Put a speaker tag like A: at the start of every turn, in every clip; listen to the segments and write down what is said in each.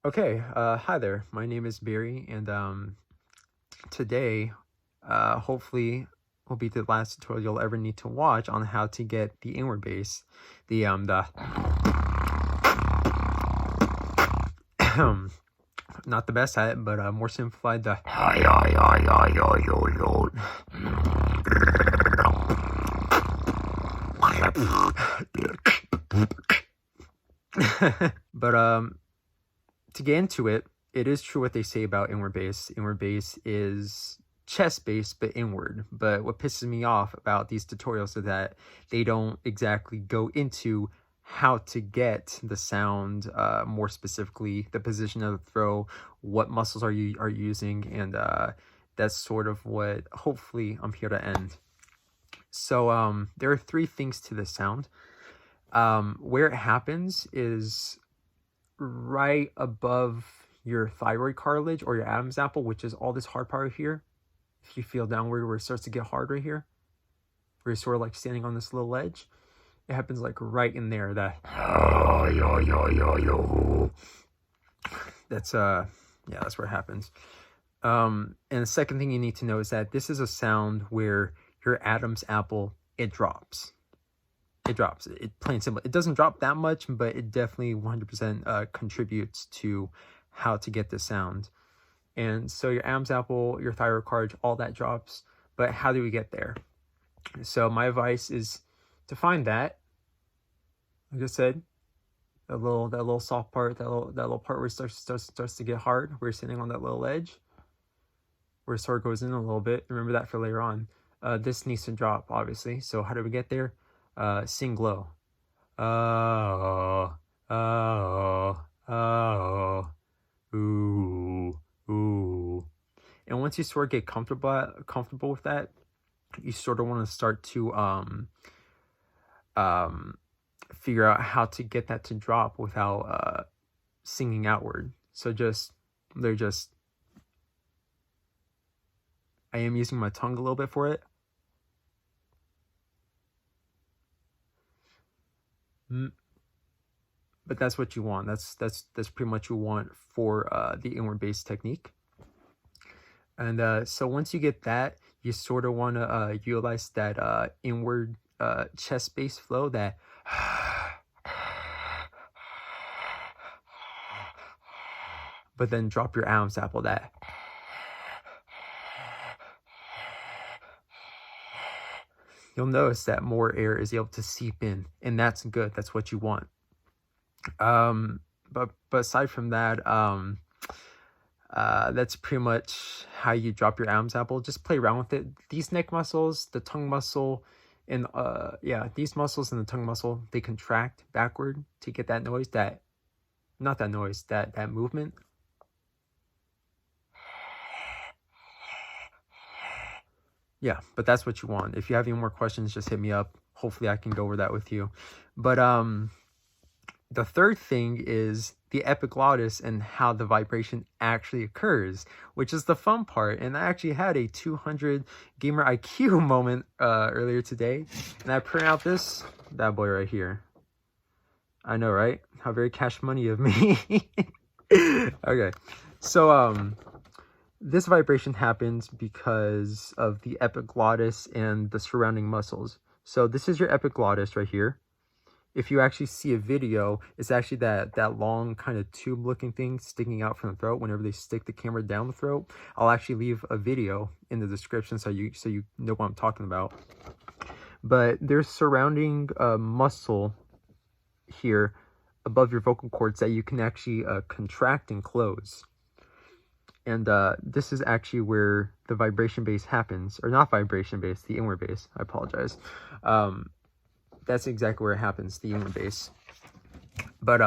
A: Okay, hi there. My name is Barry, and today, hopefully, will be the last tutorial you'll ever need to watch on how to get the inward bass, the not the best at it, but more simplified, the but to get into it, it is true what they say about inward bass. Inward bass is chest bass, but inward. But what pisses me off about these tutorials is that they don't exactly go into how to get the sound, more specifically the position of the throw, what muscles are you using, and that's sort of what hopefully I'm here to end. So there are three things to this sound. Where it happens is right above your thyroid cartilage or your Adam's apple, which is all this hard part here. If you feel downward where it starts to get hard right here, where you're sort of like standing on this little ledge, it happens like right in there. That's that's where it happens. And the second thing you need to know is that this is a sound where your Adam's apple, it drops. It plain and simple. It doesn't drop that much, but it definitely 100% contributes to how to get the sound. And so your Adam's apple, your thyroid cartilage, all that drops. But how do we get there? So my advice is to find that. Like I said, that little soft part, that little part where it starts to get hard. Where you're sitting on that little edge, where it sort of goes in a little bit. Remember that for later on. This needs to drop, obviously. So how do we get there? Sing low. Oh, oh, oh, ooh, ooh. And once you sort of get comfortable with that, you sort of want to start to figure out how to get that to drop without singing outward. So I am using my tongue a little bit for it. But that's what you want. That's pretty much what you want for the inward bass technique. And so once you get that, you sort of want to utilize that inward chest bass flow, that but then drop your Adam's apple, that you'll notice that more air is able to seep in, and that's good. That's what you want. But aside from that, that's pretty much how you drop your Adam's apple. Just play around with it. These neck muscles, the tongue muscle, and these muscles and the tongue muscle, they contract backward to get that noise. That movement. Yeah, but that's what you want. If you have any more questions, just hit me up. Hopefully I can go over that with you. But the third thing is the epiglottis and how the vibration actually occurs, which is the fun part. And I actually had a 200 gamer IQ moment earlier today, and I printed out this bad boy right here. I know, right? How very cash money of me. Okay, so this vibration happens because of the epiglottis and the surrounding muscles. So this is your epiglottis right here. If you actually see a video, it's actually that long kind of tube looking thing sticking out from the throat whenever they stick the camera down the throat. I'll actually leave a video in the description so you know what I'm talking about. But there's surrounding muscle here above your vocal cords that you can actually contract and close. And this is actually where the vibration bass happens, or not vibration bass, the inward bass. I apologize. That's exactly where it happens, the inward bass. But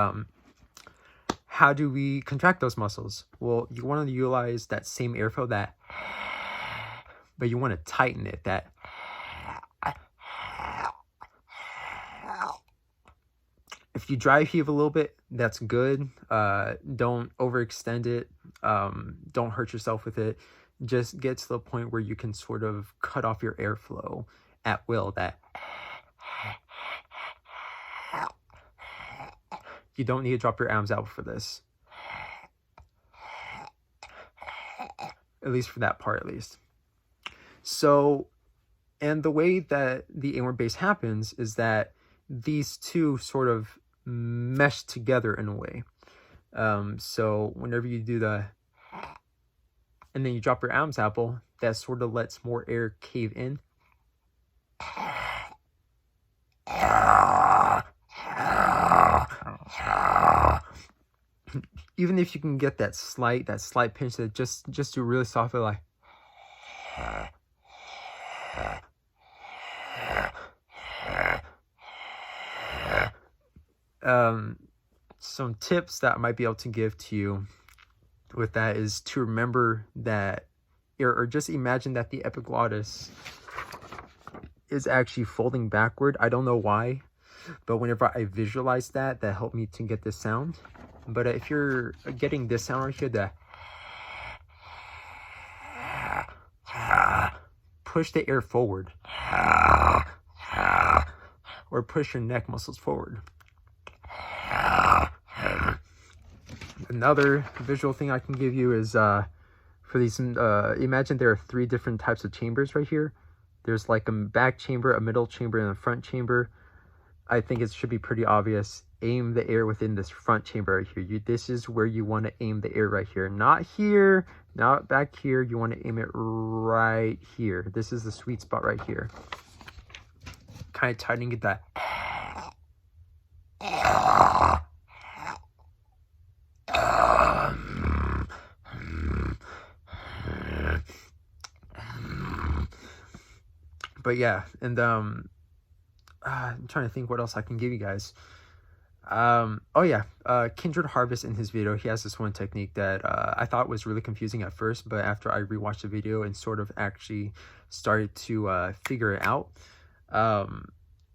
A: how do we contract those muscles? Well, you want to utilize that same airflow, but you want to tighten it. If you dry heave a little bit, that's good. Don't overextend it. Don't hurt yourself with it. Just get to the point where you can sort of cut off your airflow at will. You don't need to drop your Adam's apple for this. at least for that part at least. So, and the way that the inward bass happens is that these two sort of mesh together in a way. So whenever you do the, and then you drop your Adam's apple, that sort of lets more air cave in. Even if you can get that slight pinch, that just do really softly, like some tips that I might be able to give to you with that is to remember that, or just imagine that the epiglottis is actually folding backward. I don't know why, but whenever I visualize that helped me to get this sound. But if you're getting this sound right here, the push the air forward, or push your neck muscles forward. Another visual thing I can give you is for these, imagine there are 3 different types of chambers right here. There's like a back chamber, a middle chamber, and a front chamber. I think it should be pretty obvious. Aim the air within this front chamber right here. This is where you want to aim the air right here. Not here, not back here. You want to aim it right here. This is the sweet spot right here. Kind of tightening it that. But yeah, and I'm trying to think what else I can give you guys. Oh yeah, Kindred Harvest, in his video, he has this one technique that I thought was really confusing at first, but after I rewatched the video and sort of actually started to figure it out,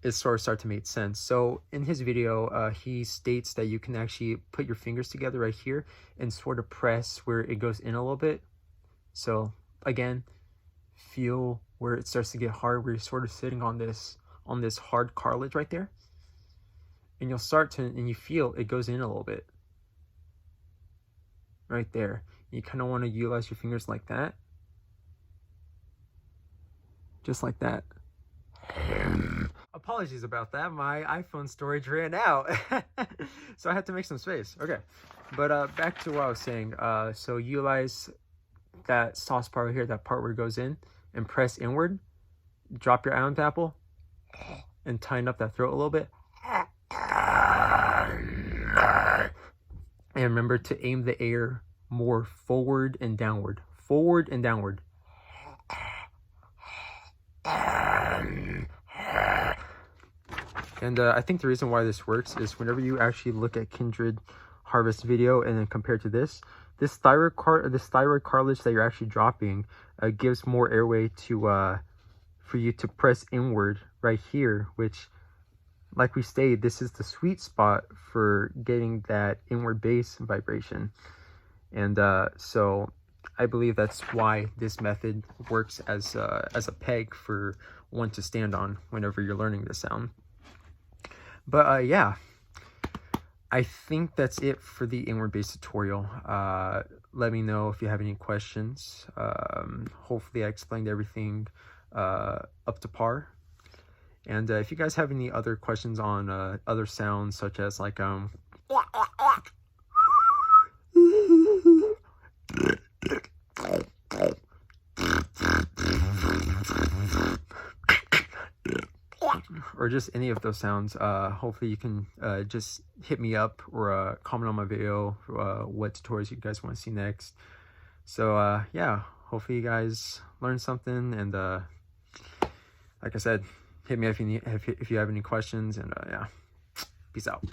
A: it sort of started to make sense. So in his video, he states that you can actually put your fingers together right here and sort of press where it goes in a little bit. So again, feel where it starts to get hard, where you're sort of sitting on this hard cartilage right there. And you'll start to, and you feel it goes in a little bit. Right there. You kind of want to utilize your fingers like that. Just like that. Apologies about that. My iPhone storage ran out. So I had to make some space. Okay. But back to what I was saying. So utilize that sauce part right here, that part where it goes in, and press inward. Drop your Adam's apple and tighten up that throat a little bit. And remember to aim the air more forward and downward. Forward and downward. And I think the reason why this works is whenever you actually look at Kindred Harvest video and then compare to this thyroid cartilage that you're actually dropping gives more airway to for you to press inward right here, which, like we stated, this is the sweet spot for getting that inward bass vibration. And so I believe that's why this method works as a peg for one to stand on whenever you're learning this sound. But yeah, I think that's it for the inward bass tutorial. Let me know if you have any questions. Hopefully I explained everything up to par. And if you guys have any other questions on other sounds, such as like or just any of those sounds, hopefully you can just hit me up or comment on my video what tutorials you guys want to see next. So yeah, hopefully you guys learned something, and like I said, hit me if you have any questions, and yeah, peace out.